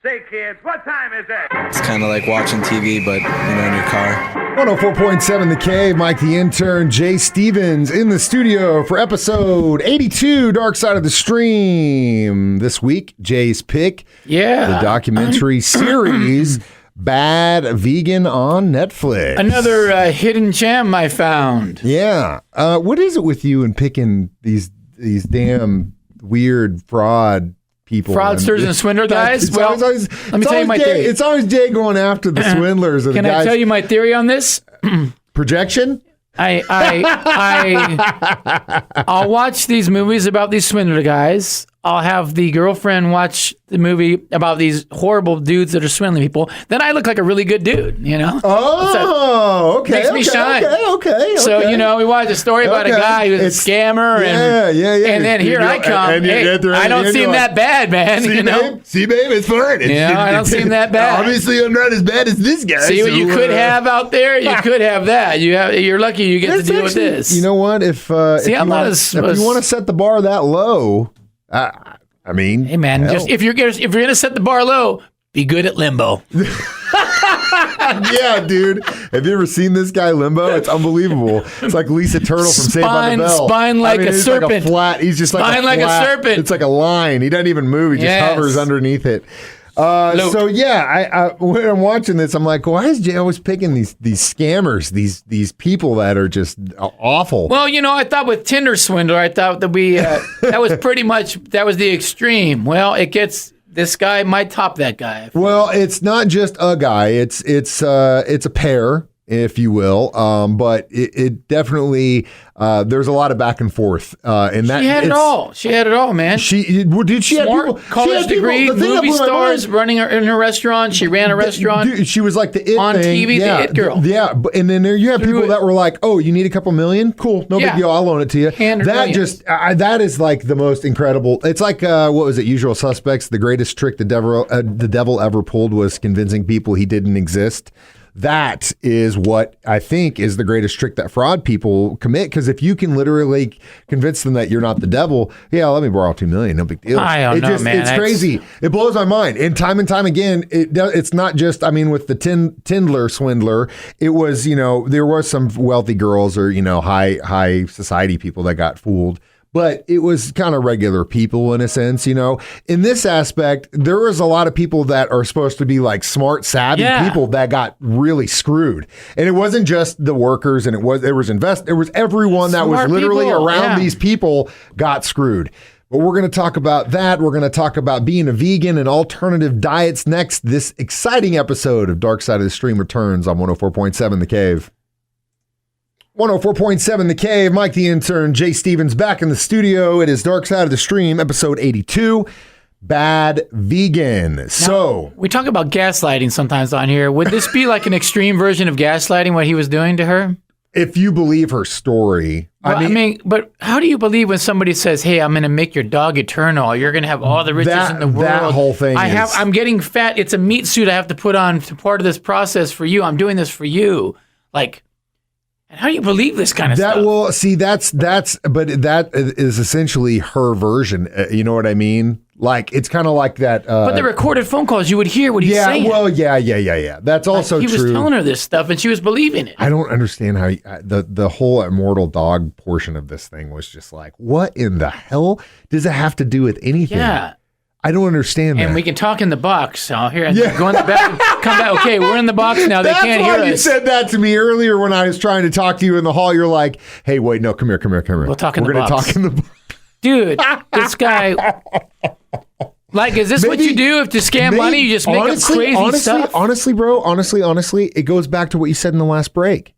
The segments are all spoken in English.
Say, kids, what time is it? It's kind of like watching TV, but, in your car. 104.7 The Cave, Mike the Intern, Jay Stevens in the studio for episode 82, Dark Side of the Stream. This week, Jay's pick, the documentary series, Bad Vegan on Netflix. Another hidden gem I found. Yeah. What is it with you and picking these damn weird fraud people? Fraudsters and swindler guys? Well, let me tell you my theory. It's always Jay going after the swindlers. Can I tell you my theory on this? Projection? I'll watch these movies about these swindler guys. I'll have the girlfriend watch the movie about these horrible dudes that are swindling people. Then I look like a really good dude, Oh, okay. Makes me shine. Okay. So, we watch a story about a guy who's a scammer. And then here I come. I don't seem that bad, man. See, babe, it's fine. I don't seem that bad. Obviously, I'm not as bad as this guy. See what you could have out there? You could have that. You're lucky you get to deal with this. You know what? If you want to set the bar that low, hey man, just if you're gonna set the bar low, be good at limbo. Yeah, dude. Have you ever seen this guy Limbo? It's unbelievable. It's like Lisa Turtle from Saved by the Bell. Spine like a serpent. He's just like a serpent. It's like a line. He doesn't even move. He just hovers underneath it. So yeah, when I'm watching this, I'm like, why is Jay always picking these scammers, these people that are just awful? Well, I thought with Tinder swindler, I thought that that was pretty much the extreme. Well, this guy might top that guy. Well, it's not just a guy; it's a pair, if you will. But it definitely there's a lot of back and forth. And that she had it all. She had it all, man. Did she Smart, have people? College degree, movie stars, running in her restaurant. She ran a restaurant. Dude, she was like the it on thing. TV, the it girl. Yeah, and then you have people that were like, "Oh, you need a couple million? Cool, no big deal. I'll loan it to you." That is like the most incredible. It's like what was it? Usual Suspects. The greatest trick the devil ever pulled was convincing people he didn't exist. That is what I think is the greatest trick that fraud people commit. Because if you can literally convince them that you're not the devil, let me borrow $2 million, no big deal. I don't know, man. It's crazy. It blows my mind. And time again, it's not just. With the Tindler swindler, it was there was some wealthy girls or high society people that got fooled. But it was kind of regular people in a sense, In this aspect, there was a lot of people that are supposed to be like smart, savvy people that got really screwed. And it wasn't just the workers, and it was everyone that was literally around these people got screwed. But we're going to talk about that. We're going to talk about being a vegan and alternative diets next. This exciting episode of Dark Side of the Stream returns on 104.7 The Cave. 104.7 The Cave, Mike the Intern, Jay Stevens back in the studio. It is Dark Side of the Stream, episode 82, Bad Vegan. Now, we talk about gaslighting sometimes on here. Would this be like an extreme version of gaslighting, what he was doing to her? If you believe her story. But how do you believe when somebody says, "Hey, I'm going to make your dog eternal. You're going to have all the riches in the world." That whole thing. I'm getting fat. It's a meat suit I have to put on to part of this process for you. I'm doing this for you. And how do you believe this kind of stuff? Well, see, but that is essentially her version. You know what I mean? Like, it's kind of like that. But the recorded phone calls, you would hear what he's saying. Yeah. That's also true. He was telling her this stuff, and she was believing it. I don't understand how the whole immortal dog portion of this thing was just like, what in the hell does it have to do with anything? Yeah. I don't understand that. And we can talk in the box. So go in the back, come back. Okay, we're in the box now. They can't hear us. That's why you said that to me earlier when I was trying to talk to you in the hall. You're like, hey, wait, no, come here. We'll talk in the box. We're going to talk in the box. Dude, this guy... is this what you do to scam money? You just make up crazy stuff? Honestly, bro, it goes back to what you said in the last break.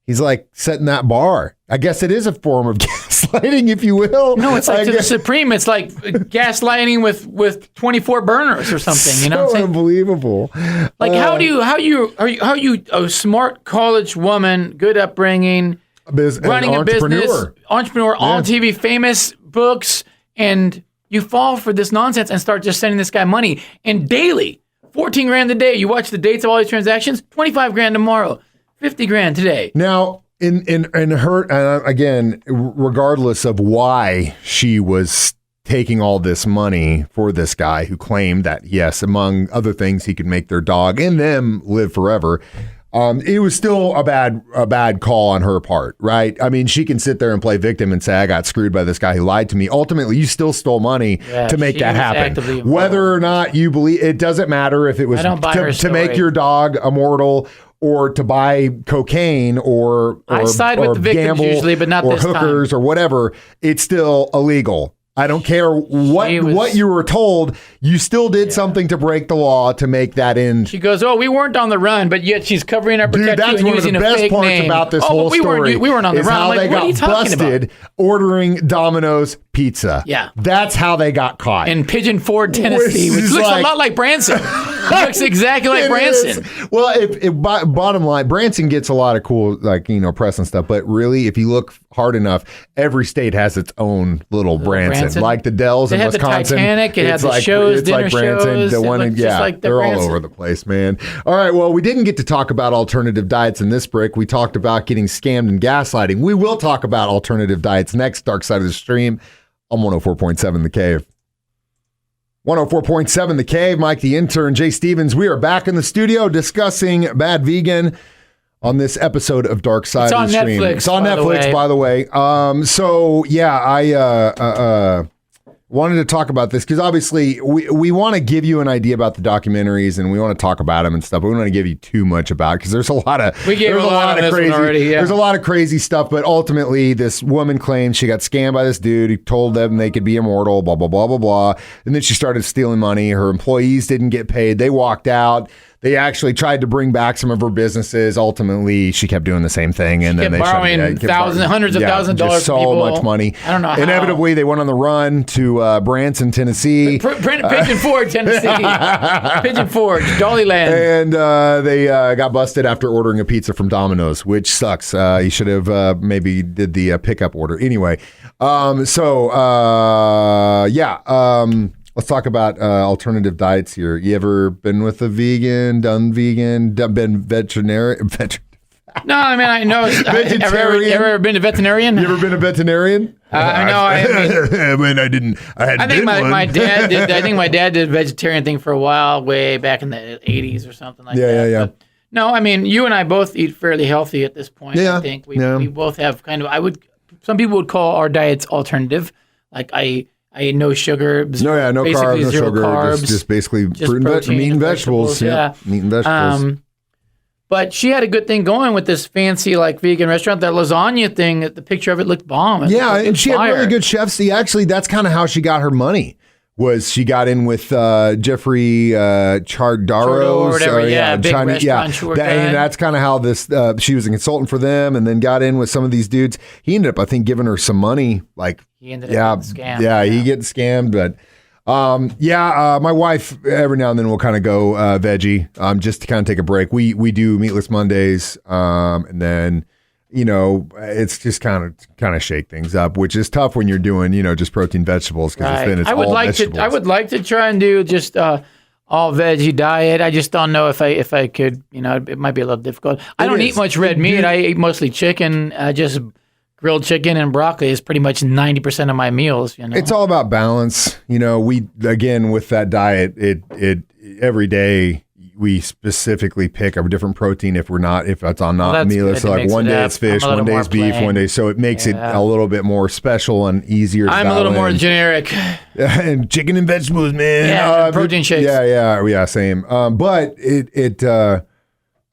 He's like setting that bar. I guess it is a form of gaslighting, if you will. No, it's like to the supreme. It's like gaslighting with 24 burners or something. You know what I'm saying? Unbelievable. Like are you a smart college woman, good upbringing, running a business, entrepreneur, on TV, famous books, and you fall for this nonsense and start just sending this guy money and daily, $14,000 a day. You watch the dates of all these transactions, $25,000 tomorrow. $50,000 today. Now, in her again, regardless of why she was taking all this money for this guy who claimed that, yes, among other things, he could make their dog and them live forever. It was still a bad call on her part, right? I mean, she can sit there and play victim and say, I got screwed by this guy who lied to me. Ultimately, you still stole money to make that happen. Whether or not you believe, it doesn't matter if it was to make your dog immortal or to buy cocaine or I side with the victims gamble usually, but not or this hookers time. Or whatever. It's still illegal. I don't care what you were told. You still did something to break the law to make that end. She goes, "Oh, we weren't on the run, but yet she's covering up her tattoo that's and one of the using a best fake parts name. about this whole story. We weren't on the is run. how Like, they what are you got talking busted about? ordering Domino's pizza. Yeah, that's how they got caught in Pigeon Forge, Tennessee, which looks a lot like Branson. It looks exactly like Branson. Well, bottom line, Branson gets a lot of cool, press and stuff. But really, if you look hard enough, every state has its own little Branson. Like the Dells in Wisconsin. The Titanic. It had the shows, dinner like Branson, shows. The one, they're all over the place, man. All right, well, we didn't get to talk about alternative diets in this break. We talked about getting scammed and gaslighting. We will talk about alternative diets next. Dark Side of the Stream on 104.7 The Cave. 104.7 The Cave, Mike the Intern, Jay Stevens. We are back in the studio discussing Bad Vegan on this episode of Dark Side of the Stream. It's on Netflix, by the way. I wanted to talk about this because obviously we want to give you an idea about the documentaries and we want to talk about them and stuff, but we don't want to give you too much about it because there's a lot of crazy. There's a lot of crazy stuff, but ultimately this woman claims she got scammed by this dude who told them they could be immortal, blah blah blah blah blah, and then she started stealing money. Her employees didn't get paid. They walked out. They actually tried to bring back some of her businesses. Ultimately, she kept doing the same thing, and then they borrowing hundreds of thousands of dollars. So much money. I don't know how. Inevitably, they went on the run to Branson, Tennessee, Pigeon Forge, Tennessee, Pigeon Forge, Dollyland, and they got busted after ordering a pizza from Domino's, which sucks. You should have maybe did the pickup order anyway. Let's talk about alternative diets here. You ever been with a vegan, been veterinarian? No, I mean, I know. Vegetarian? Ever been a veterinarian? You ever been a veterinarian? I know. I mean, I didn't. I think my dad did. I think my dad did a vegetarian thing for a while, way back in the 80s or something like that. Yeah. But no, I mean, you and I both eat fairly healthy at this point. Yeah. I think we both have some people would call our diets alternative. Like I eat no sugar. No carbs, no sugar. Just basically fruit and meat and vegetables. Yeah, meat and vegetables. But she had a good thing going with this fancy vegan restaurant. That lasagna thing, the picture of it looked bomb. And she had really good chefs. See, actually, that's kind of how she got her money. Was she got in with Jeffrey Chardaro or whatever? Big restaurant. And that's kind of how this. She was a consultant for them, and then got in with some of these dudes. He ended up, I think, giving her some money. He ended up getting scammed. Yeah, he gets scammed, but. My wife every now and then will kind of go veggie just to kind of take a break. We do meatless Mondays, and then it's just kind of shake things up, which is tough when you're doing just protein vegetables because then it's all vegetables. I would like to try and do just all veggie diet. I just don't know if I could. It might be a little difficult. I don't eat much red meat. I eat mostly chicken. Just grilled chicken and broccoli is pretty much 90% of my meals. It's all about balance. We again with that diet, it every day we specifically pick a different protein if it's on meatless. So one day it's fish, one day it's beef, one day. So it makes it a little bit more special and easier. I'm a little more generic. And chicken and vegetables, man. Yeah, protein shakes. Yeah, same. But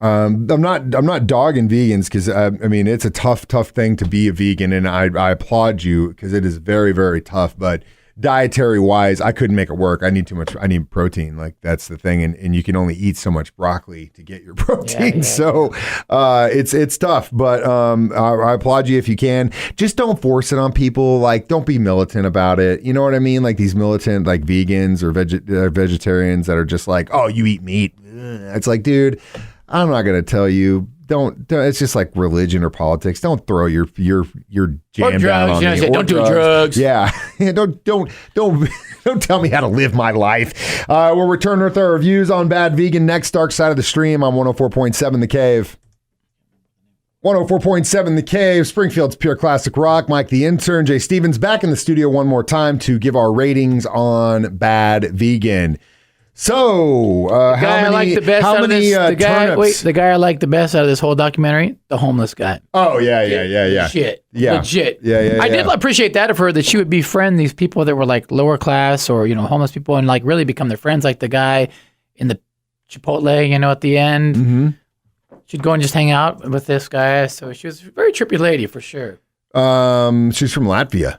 I'm not dogging vegans because I mean it's a tough thing to be a vegan, and I applaud you because it is very, very tough. But dietary wise, I couldn't make it work. I need too much. I need protein. That's the thing, and you can only eat so much broccoli to get your protein. So it's tough. But I applaud you if you can. Just don't force it on people. Don't be militant about it. You know what I mean? These militant vegans or vegetarians that are just oh, you eat meat. It's dude. I'm not going to tell you. Don't. It's just like religion or politics. Don't throw your jam down on me. Don't do drugs. Yeah. Don't tell me how to live my life. We'll return with our reviews on Bad Vegan next. Dark Side of the Stream on 104.7 The Cave. 104.7 The Cave, Springfield's Pure Classic Rock. Mike the Intern, Jay Stevens back in the studio one more time to give our ratings on Bad Vegan. So, the guy I like the best out of this, the guy I like the best out of this whole documentary, the homeless guy. Oh, yeah. Legit. Yeah. I did appreciate that of her, that she would befriend these people that were like lower class or, homeless people and like really become their friends, like the guy in the Chipotle, at the end. Mm-hmm. She'd go and just hang out with this guy. So she was a very trippy lady for sure. She's from Latvia,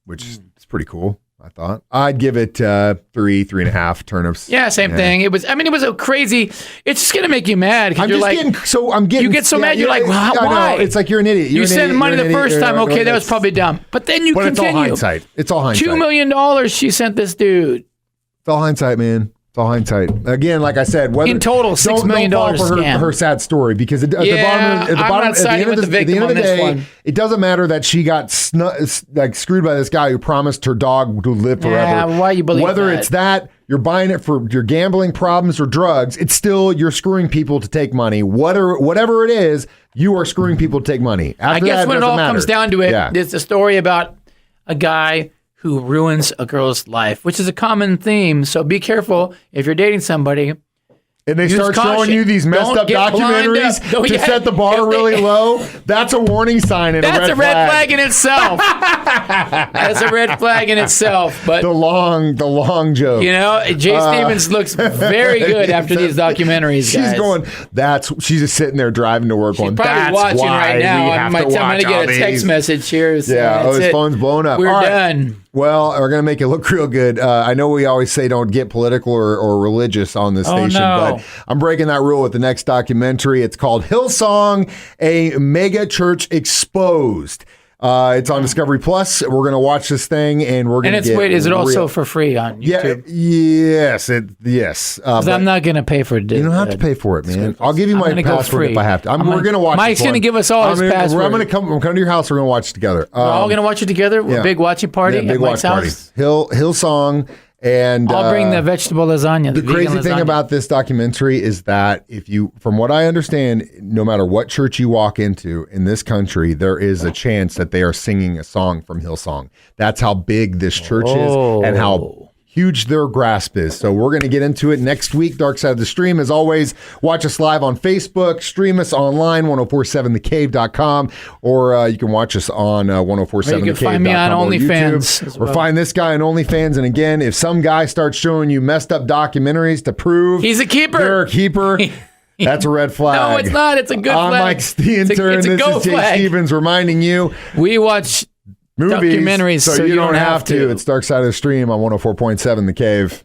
which is pretty cool. I thought I'd give it 3.5 turnips. Yeah, same thing. It was a crazy. It's just gonna make you mad because you're like, you get so mad. You're like, why? Know, it's like you're an idiot. You sent money the first time. Okay, that was probably dumb. But then you continue. It's all hindsight. It's all hindsight. $2 million she sent this dude. It's all hindsight, man. It's all hindsight. Again, like I said, in total, $6 million for her sad story, because at the end of the day, it doesn't matter that she got screwed by this guy who promised her dog to live forever. Yeah, why you believe Whether that? it's that you're buying it for your gambling problems or drugs, it's still you're screwing people to take money. Whatever it is, you are screwing people to take money. I guess when it all comes down to it, it's a story about a guy who ruins a girl's life, which is a common theme. So be careful if you're dating somebody. And they start showing you these messed up documentaries to set the bar really low. That's a warning sign and that's a red flag in itself. That's a red flag in itself. But the long joke. Jay Stevens looks very good after these documentaries. Guys. She's just sitting there driving to work. She's probably watching right now. I'm going to get a text message here. Yeah, his phone's blown up. We're done. Well, we're going to make it look real good. I know we always say don't get political or religious on this station, but I'm breaking that rule with the next documentary. It's called Hillsong, a Mega Church Exposed. It's on Discovery Plus. We're going to watch this thing, and we're going to get is it also for free on YouTube? Yes. Because I'm not going to pay for it. You don't have to pay for it, man. I'll give you my password if I have to. We're going to watch. Mike's going to give us all his password. I'm going to come to your house. We're going to watch it together. We're all going to watch it together. Yeah. Big watching party. Yeah, big watch party. Hillsong. And I'll bring the vegetable lasagna. The crazy thing about this documentary is that from what I understand, no matter what church you walk into in this country, there is a chance that they are singing a song from Hillsong. That's how big this church is and how huge their grasp is. So we're going to get into it next week. Dark Side of the Stream. As always, watch us live on Facebook, stream us online, 1047thecave.com, or you can watch us on 1047thecave.com. You can find me on OnlyFans. Or find this guy on OnlyFans. And again, if some guy starts showing you messed up documentaries to prove he's a keeper, they're a keeper, that's a red flag. No, it's not. It's a good flag. I'm Mike the Intern. This is Jay Stevens reminding you. We watch movies, documentaries, so you don't have to. It's Dark Side of the Stream on 104.7 The Cave.